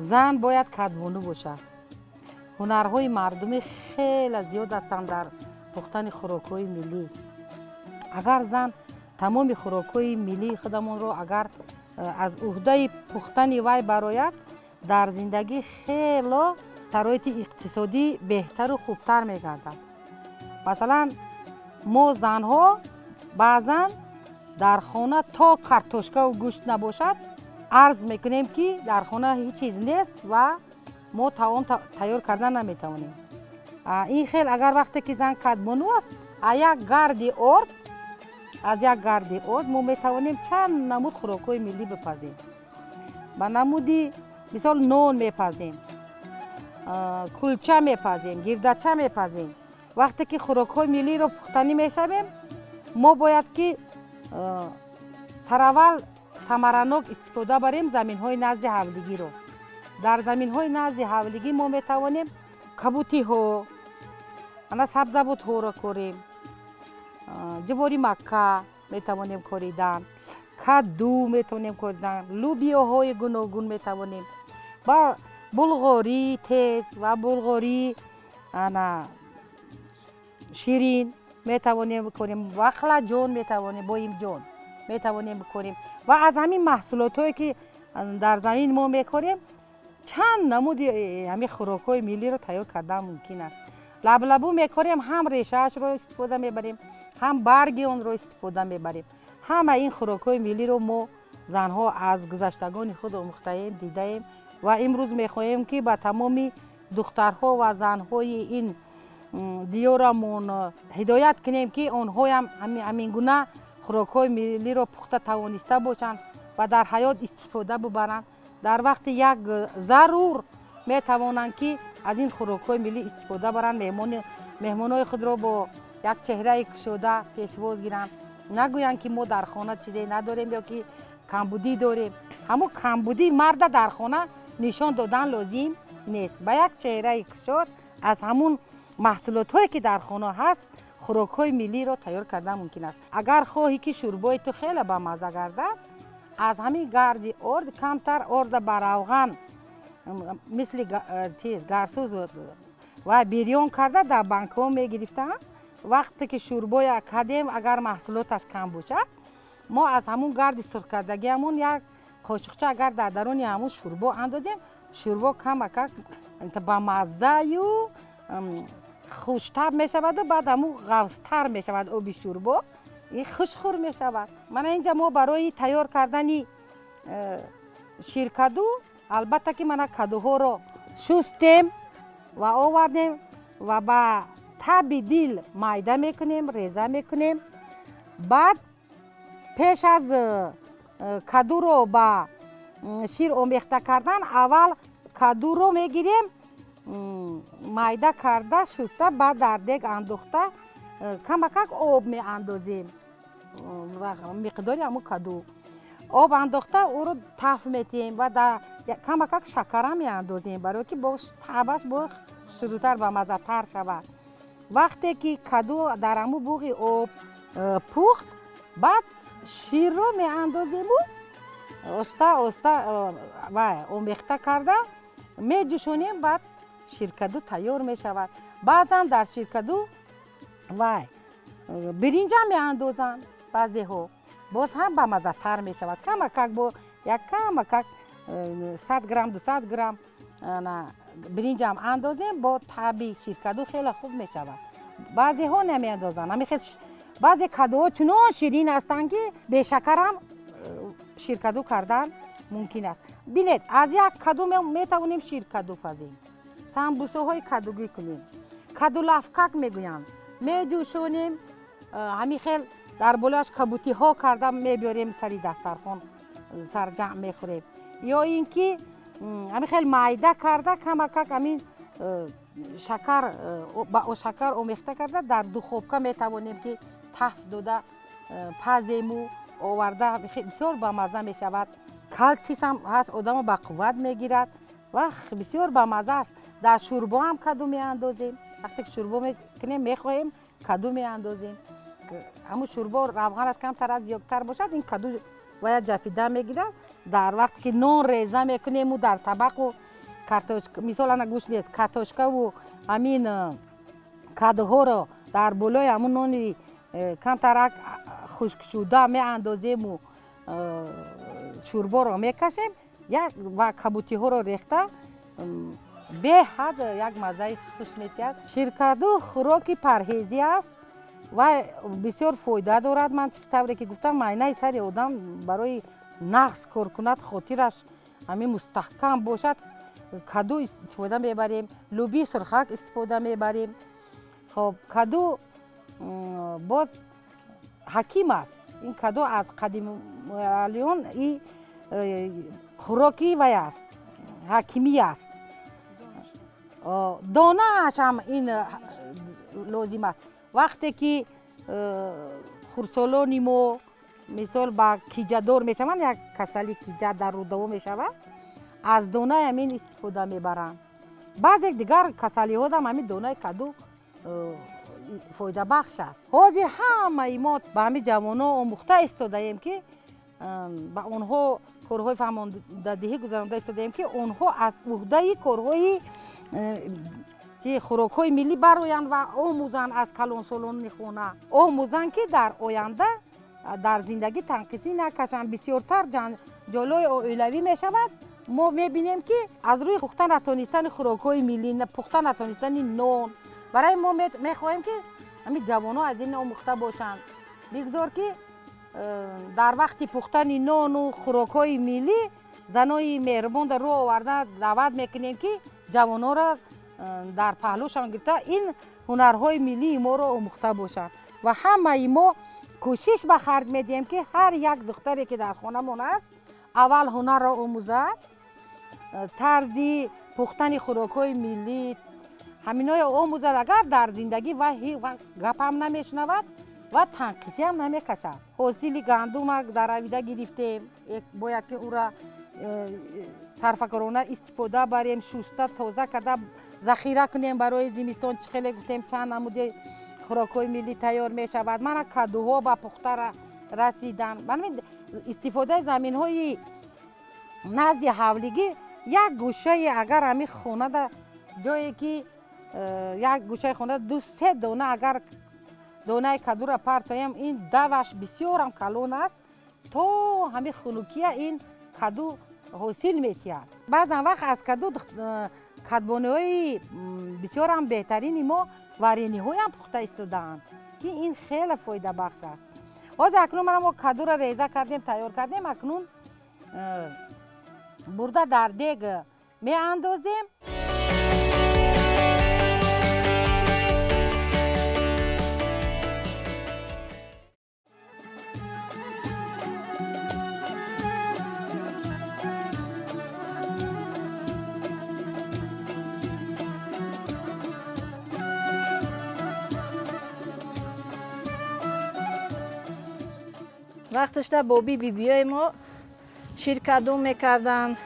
زن باید کدبانو باشد. هنرهای مردمی خیلی زیاد هستند در پختن خوراک‌های ملی. اگر زن تمام خوراک‌های ملی خودمون رو اگر از عهده پختن وی برآید، در زندگی خیلی شرایط اقتصادی بهتر و خوبتر می‌گردد. مثلا ما زنها بعضا در خانه تا کارتوشکا و گوشت نباشد عرض میکنیم که در خانه هیچ چیز نیست و ما طعام تیار کردن نمیتوانیم. این خیلی اگر وقتی که زن کدبانو است، از یک گرد ارد ما میتوانیم چند نمود خوراک‌های ملی بپزیم. به نمودی مثال نان میپزیم، کلچه میپزیم، گردچه میپزیم. وقتی که خوراک‌های ملی رو پختنی میشویم، ما باید که سراول ثمرناک استفاده بریم زمین‌های نزد حولگی رو. در زمین‌های نزد حولگی ما میتوانیم کبوتی ها، سبزبوت ها رو کاریم، جواری مکه میتوانیم کاریدن، کدو میتوانیم کاریدن، لوبیاهای گوناگون میتوانیم، با بلغاری تیز و بلغاری شیرین میتوانیم بکنیم، وخلا جون میتوانیم، بایم جون میتوانیم بکنیم. و از همین محصولاتایی که در زمین ما میکاریم چند نمود همین خوراک‌های ملی رو تیار کردن ممکن است. لبلبو میکاریم، هم ریشه‌اش رو استفاده میبریم، هم برگ اون رو استفاده میبریم. همه این خوراک‌های ملی رو ما زنها از گذشتگان خود آموخته ایم، دیده ایم و امروز میخواهیم که به تمامی دخترها و زنهای این دیارمون هدایت کنیم که آنها هم همین گونه خوراک‌های ملی رو پخته توانسته باشند و در حیات استفاده ببرند. در وقت یک ضرور میتوانند که از این خوراک‌های ملی استفاده برند، مهمانای خود را با یک چهره کشوده پیشواز گیرند، نگویند که ما در خانه چیزی نداریم یا که کمبودی داریم. همون کمبودی مرد در خانه نشان دادن لازم نیست. با یک چهره کشود از همون محصولات هایی که در خانه هست خوراک‌های ملی را تیار کردن ممکن است. اگر خواهی که شوربای تو خیلی با مزه گردد، از همین گرد ارد کمتر ارد برافغان مثل گرسوز و بیریون کرده در بانک‌ها میگرفتن. وقتی که شوربای کردیم اگر محصولاتش کم باشد، ما از همون گرد سرخ کردگی همون یک قاشقچه اگر در درون همون شوربا اندازیم، شوربا کم با مزه و خوشتر می شود و بعد همون غوض‌تر می شود. آب شوربا این خوشخور می شود. من اینجا ما برای تیار کردن شیرکدو، البته که من کدوها رو شستیم و آوردیم و با تب دل مایده میکنیم، ریزه میکنیم. بعد پیش از کدو رو با شیر آمیخته کردن، اول کدو رو میگیریم مایده کرده شسته، بعد در دیگ انداخته کمک آب می اندازیم و مقداری همون کدو آب انداخته او رو تف میتیم و در کمک شکر می اندازیم برای که باش تبش با شروعتر و مزه تر شود. وقتی که کدو در همون بوغ آب پخت، بعد شیر رو می اندازیم و آمیخته کرده می جوشونیم. بعد شیرکدو تیار می شود. بعضا در شیرکدو و برنج می اندازن، بعضی ها باز هم با مزه تر می شود. کمک با یک کمک 100 گرم 200 گرم برنج هم اندازیم، با طعم شیرکدو خیلی خوب می شود. بعضی ها نمی اندازن. بعضی کدوها چنان شیرین هستند که به شکر هم شیرکدو کردن ممکن است. بینید از یک کدو می توانیم شیرکدو پزیم، سمبوسه های کدوگی کنیم، کدو لفکک میگویند، می جوشونیم، همین خیل در بلاش کبوتی ها کردم میبیاریم سری دسترخوان سر جمع میخوریم. یا اینکه همین خیل مایده کرده کمک همین شکر با شکر آمیخته کرده در دخوبکه میتوانیم که تف داده پزیم و آورده بسیار با مزه می شود. کالسیس هم هست، آدم با قوت میگیرد و بسیار با مزه است. در شوربا هم کدو می اندازیم. وقتی که شوربا میکنیم میخواهیم کدو می اندازیم. همون شوربا روغن از کمتر از زیادتر باشد، این کدو باید جفیده میگیرد. در وقتی که نان ریزه میکنیم و در طبق و картошка, мисалан гӯш нест, картошкаву ҳамин кадуҳоро дар болои ҳамун нони камтарак хушкшуда меандозему шӯрборо мекашем ва кабутиҳоро рехта беҳад як маззаи хуш метиҳад. Ширкаду хӯроки парҳезӣ аст ва бисёр фоида дорад. Ман чӣ тавре ки гуфтам майнаи сари одам барои нағз кор кунад, хотираш ҳамин мустаҳкам бошад. Каду истифода мебарем, лӯбии сурхак истифода мебарем. хоб каду боз ҳаким аст. ин каду аз қадималиён и хӯроки вай аст, ҳакимӣ аст. донааш ҳам ин лозим аст. вақте ки хурдсолони мо мисол ба киҷадор мешаванд, як касали киҷа дар рӯдаво мешавад, аз донаи ҳамин истифода мебаранд. баъзе дигар касалиҳо ҳам ҳамин донаи каду фоидабахш аст. ҳозир ҳамаи мо ба ҳамин ҷавонҳо омӯхта истодаем ки ба онҳо корҳои фаҳмондадиҳӣ гузаронида истодаем ки онҳо аз уҳдаи корҳои хӯрокҳои миллӣ бароянд ва омӯзанд аз калонсолони хона. омӯзанд ки дар оянда дар зиндагӣ танқисӣ накашанд, бисёртар ҷанҷолҳои оилавӣ мешавад. мо мебинем ки аз рӯи пухта натонистани хӯрокҳои миллӣ, пухта натонистани нон, барои мо мехоҳем ки ҳамин ҷавонҳо аз ин омӯхта бошанд. бигзор ки дар вақти пухтани нону хӯрокҳои миллӣ занои меҳрубонро роҳ оварда даъват мекунем ки ҷавонҳоро дар паҳлӯшон гирифта ин ҳунарҳои миллии моро омӯхта бошанд. ва ҳамаи мо кӯшиш ба харҷ медиҳем ки ҳар як духтаре ки дар хонамон аст аввал ҳунарро омӯзад, тарзи пухтани хӯрокҳои миллӣ ҳаминоро омӯзад. агар дар зиндагӣ ва гапам намешунавад ва танқисиам намекашад. ҳосили гандума даравида гирифтем, бояд ки ӯра сарфакорона истифода барем, шуста тоза карда захира кунем барои зимистон. чӣ хеле гуфтем чанд намуди хӯрокҳои миллӣ тайёр мешавад. мана кадуҳо ба пухта расиданд. истифодаи заминҳои назди ҳавлигӣ як гӯшаи агар ҳамин хонада ҷое ки як гӯшаи хонада 2-3 дона агар донаи кадура партоям, ин даваш бисёрам калон аст, то ҳамин хунукия ин каду ҳосил метиҳад. баъзан вақт аз каду кадбониҳои бисёрам беҳтарини мо варениҳоям пухта истодаанд ки ин хеле фоидабахш аст. ҳозир акнун мо кадуро реза кардем, тайёр кардем. акнун бурда дар дег меандозем. вақташда боби бибиёи мо чир каду мекарданд,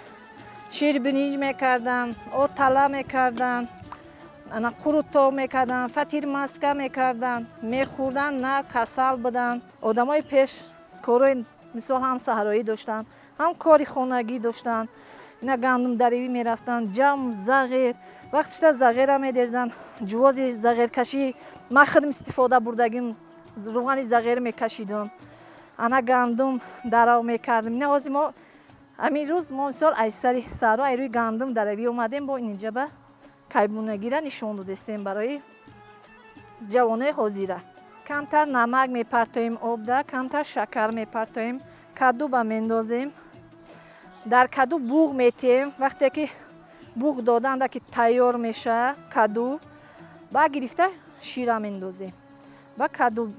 чир биниж мекарданд, от тала мекарданд, ана қурутто мекарданд, фатир маска мекарданд, мехӯрданд, на касал буданд. одамои пеш корҳои мисол ҳам саҳроӣ доштанд, ҳам кори хонагӣ доштанд. ина гандумдаривӣ мерафтанд, ҷам, зағир. вақташда зағира медиҳданд, ҷувози зағиркашӣ ман худам истифода бурдагим, рӯғани зағир мекашидам, ана гандум дарав мекардем. ина ҳозир мо ҳамин рӯз мо мисол аз сари саҳро аз рӯи гандум даравӣ омадем, бо инҷа ба кайбунагира нишон додестем барои ҷавонои ҳозира. камтар намак мепартоем обда, камтар шакар мепартоем, каду ба мендозем. дар каду буғ метиҳем. вақте ки буғ доданда ки тайёр меша каду, ба гирифта шира мендозем. ба каду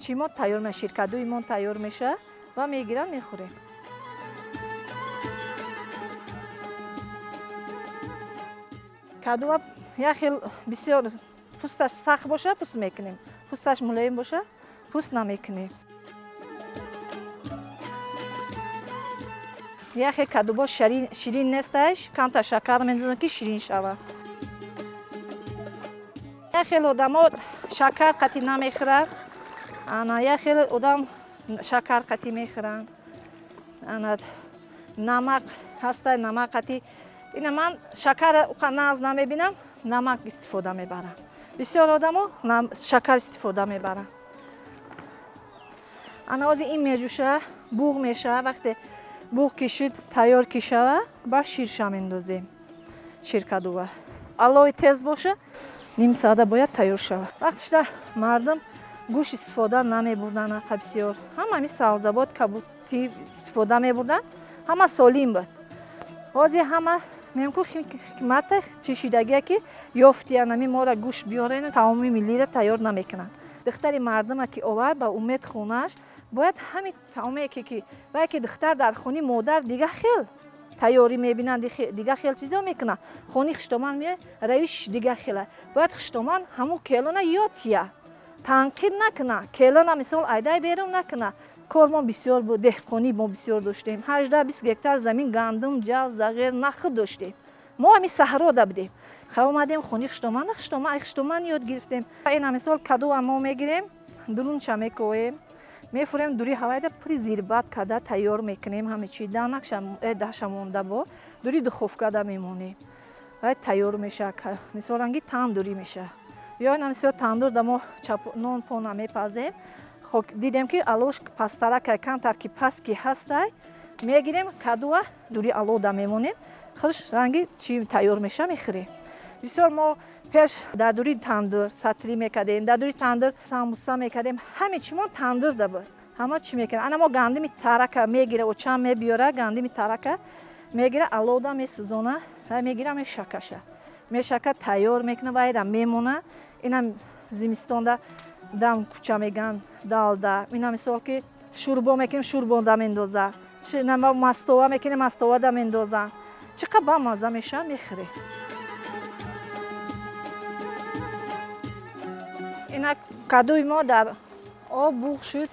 чӣ мо тайёр меша, ширкадуи мо тайёр меша ва мегирам мехӯрем. кадуа як хел бисёр пӯсташ сахт боша пӯст мекунем, пӯсташ мулоим боша пӯст намекунем. як хел кадубо ширин несташ, камтар шакар мезонем ки ширин шавад. як хел одамо шакар қатӣ намехӯрад, ана як хел одам шакар қатӣ мехӯранд, ана намак ҳаста, намак қатӣ اینا من شکر ناز نمیبینم، نمک استفاده میبرم. بسیار آدمو شکر استفاده میبرم. اناز این میجوشه، بوغ میشه. وقتی بوغ کشید تیار کشه با شیرش میندازیم. شیر کدو. علوی تیز باشه، نیم ساعت باید تیار شود. وقتش مردم گوش استفاده نمیبردن. بسیار همه سبزیجات کبوتی استفاده میبردن. همه سالم بود. بازی همه میگم حکمت چشیدگی که یافتی نمی ما را گوش بیارن تمامی ملی را تیار نمیکنن. دختر مردم که آورد با امید خونش باید همین تمامی که وقتی که دختر در خونی مادر دیگه خیل تیاری میبینن دیگه خیل چیزا میکنن. خونی خشتمان میه رویش دیگه خیله. باید خشتمان همون کلونه یادیه. تنقید نکنه. کلونه مثال ایده بیرون نکنه. کار ما بسیار بود. دهقانی ما بسیار داشتیم. 18-20 هکتار زمین گندم، جو، زغیر، نخ داشتیم. ما همی صحرا بودیم. خب اومدیم خونی خشتمان یاد گرفتیم. این مثال کدو ما میگیریم، درون چه میکویم، میفوریم دوری هوای پری زیر باد کدا تیار میکنیم. همه چی دانکشم داشم مونده با دوری دخوفکا دا میمونیم. و تیار میشه. مثلا انگی تندوری میشه. یا این مثال تندور دما نون پونا میپزیم. خب دیدیم که آلوش پستره که کم ترکیب پس کی هسته میگیریم کدو دوری آلو دا میمونیم. خودش رنگی چی تیار میشه میخوریم. بسیار ما پیش در دوری تندور ساتری میکردیم، در دوری تندور ساموسا میکردیم. همه چی ما تندور دا بود. همه چی میکردیم. انا ما گندم ترکه میگیره و چم میبیاره. گندم ترکه میگیره آلو دا میسوزونه و میگیره میشکشه. میشکه تیار میکنه و ایرم میمونه. اینم زمستون دا دم کوچه میگن دال دا. اینا مثال که شوربا میکنیم شوربا دا میندازه. نما مستوا میکنیم مستوا دا میندازه. چقدر با مزه میشه میخوری. اینا کدوی ما در آب بوغ شد،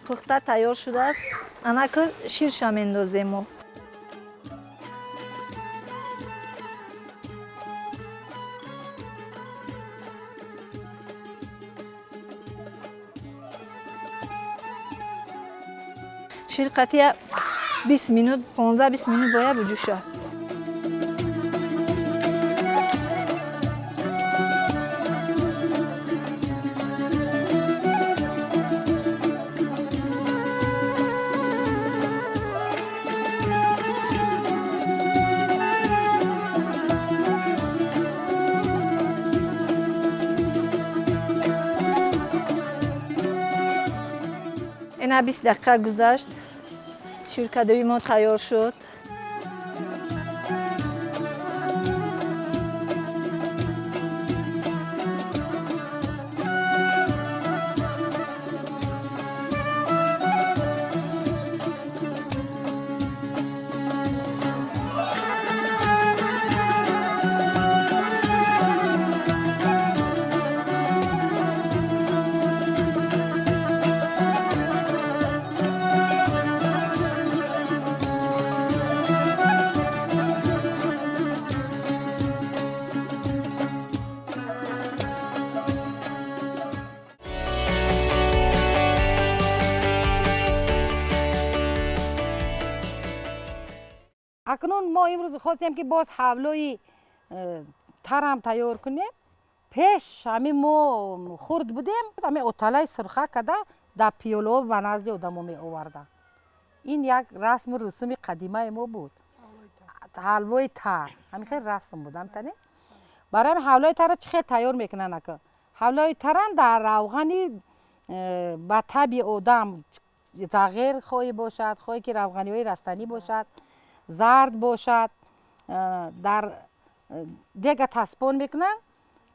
پخته تیار شده است. انا که شیرش میندازیم ما. شیر قطعه 20 minut 15-20 minut باید بجوشه. اینا 20 دقیقه گذشت. شیر کدوی ما تیار شد. اکنون ما امروز خواستیم که باز حولای ترم تیار کنیم. پیش همین ما خورد بودیم، همین اتالای سرخه کده در پیولو و نزد آدمو می آورده. این یک رسم و رسوم قدیمه ما بود. حلوای تر همین خیلی رسم بود. همتنی برای همین حولای تر چه خیلی تیار میکنن که حولای ترم در روغنی با طبع آدم زغیر خواهی باشد، خواهی که روغنی های رستنی باشد، زرد باشد، در دیگه تسپون میکنن،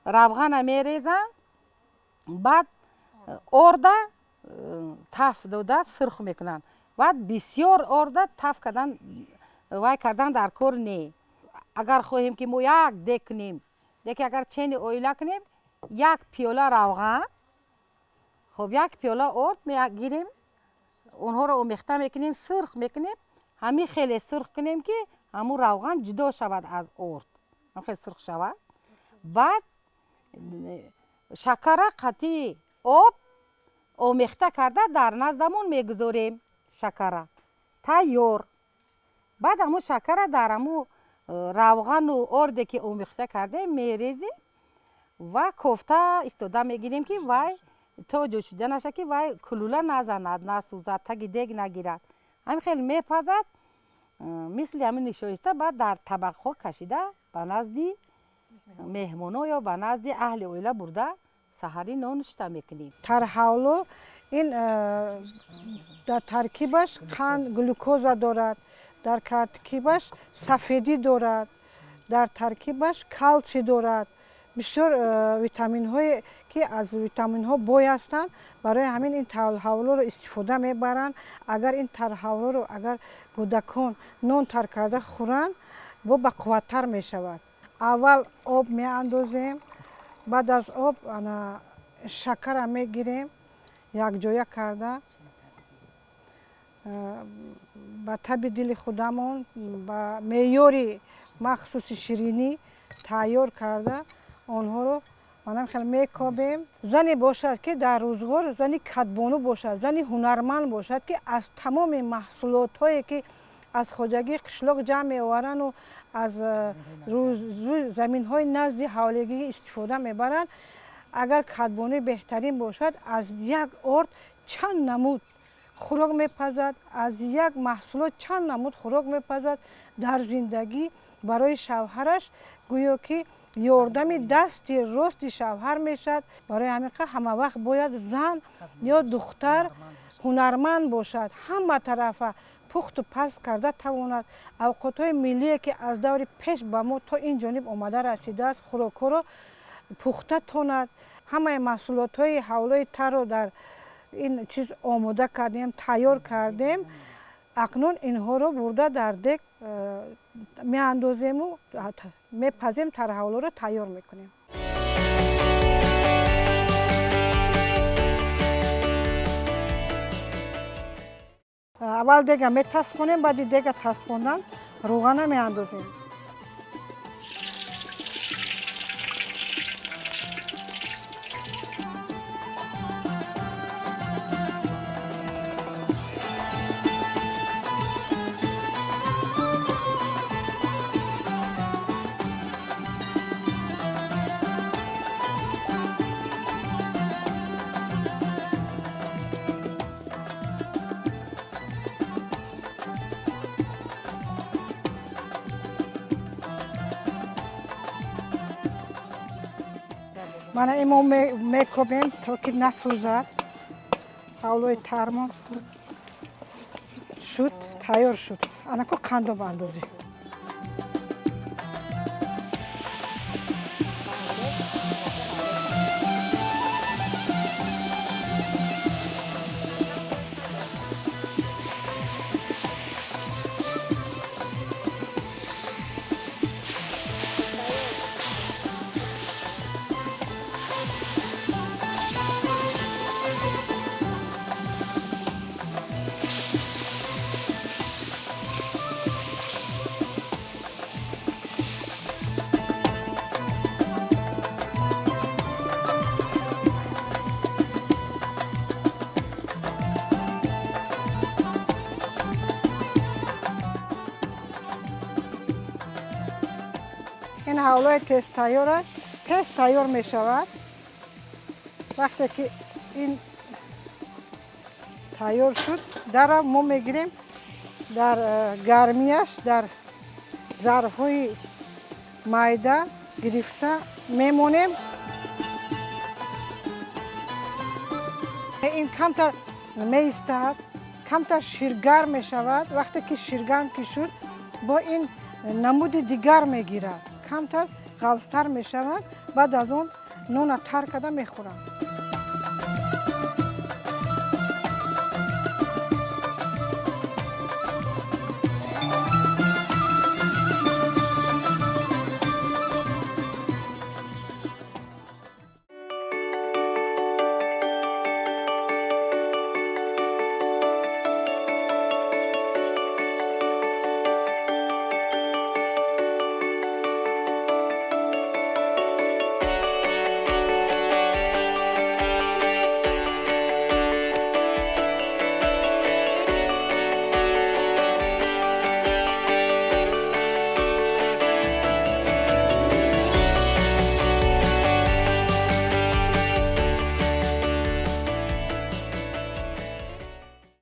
روغن میریزن، بعد ارده تف داده سرخ میکنن. بعد بسیار ارده تف کردن وای کردن در کار نی. اگر خواهیم که ما یک دیگ کنیم، دیگه اگر چین اویلا کنیم، یک پیاله روغن، خب یک پیاله ارد میگیریم، اونها رو آمیخته میکنیم، سرخ میکنیم، همین خیلی سرخ کنیم که همون روغن جدا شود از ارد، خیلی سرخ شود. بعد شکر قطعی آب آمیخته کرده در نزدمون میگذاریم. شکر تیار. بعد همون شکر در همون равған و орде که اومیخته کرده میریزیم و کوفته استوده میگیریم که وای تو جو شده نشه که وای کلوله نزند نسوزد تگی دیگ نگیرد. همین خیلی میپزد مثل همین نشایسته بعد در طبق ها کشیده به نزدی مهمونا یا به نزد اهل اویله برده سحری نانشته میکنیم. ترحولو این در ترکیبش قند گلوکوز دارد، در ترکیبش سفیدی دارد، در ترکیبش کلسی دارد. بسیار ویتامین های که از ویتامین ها بوی هستند، برای همین این ترحولو رو استفاده میبرند. اگر این ترحولو رو اگر کودکان نان تر کرده خورند با قوت‌تر میشود. اول آب می اندازیم، بعد از آب شکر میگیریم یک جایه کرده با طب دل خودمون با معیاری مخصوص شیرینی تیار کرده آنها رو منم خیلی میکابیم. زنی باشد که در روزگار زنی کدبانو باشد، زنی هنرمند باشد که از تمام محصولات هایی که از خواجگی قشلاق جمع می‌آورند و از زمین های نزد حوالگی استفاده میبرند. اگر کدبانوی بهترین باشد از یک ارد چند نمود خوراک میپزد، از یک محصولات چند نمود خوراک میپزد در زندگی برای شوهرش گویا که یاردم دست راست شوهر میشد. برای همین همه وقت باید زن یا دختر هنرمند باشد، همه طرفه پخت و پز کرده تواند اوقات های ملی که از دور پیش به ما تا این جانب آمده رسیده است خوراک ها را پخته تاند. همه محصولات های حولای تر رو در این چیز آماده کردیم، تیار کردیم. اکنون اینها رو برده در دک می اندازیم و میپزیم، ترحولو رو تیار میکنیم. اول دیگه میتسبونیم، بعد دیگه تسبوندن روغن میاندازیم. من ایمو میکوبیم تا که نسوزد. حولوی ترمون شد، تیار شد. انا کو قندو باندازی. این حولای تست تیار است. تست تیار می شود وقتی که این تیار شد در ما میگیریم در گرمیش در ظرف های مایده گرفته میمونیم. این کمتر میستد، کمتر شیرگرم می شود. وقتی که شیرگرم که شد با این نمود دیگر میگیرد، کمتر غلظتر می شود. بعد از اون نون تر کرده میخورم.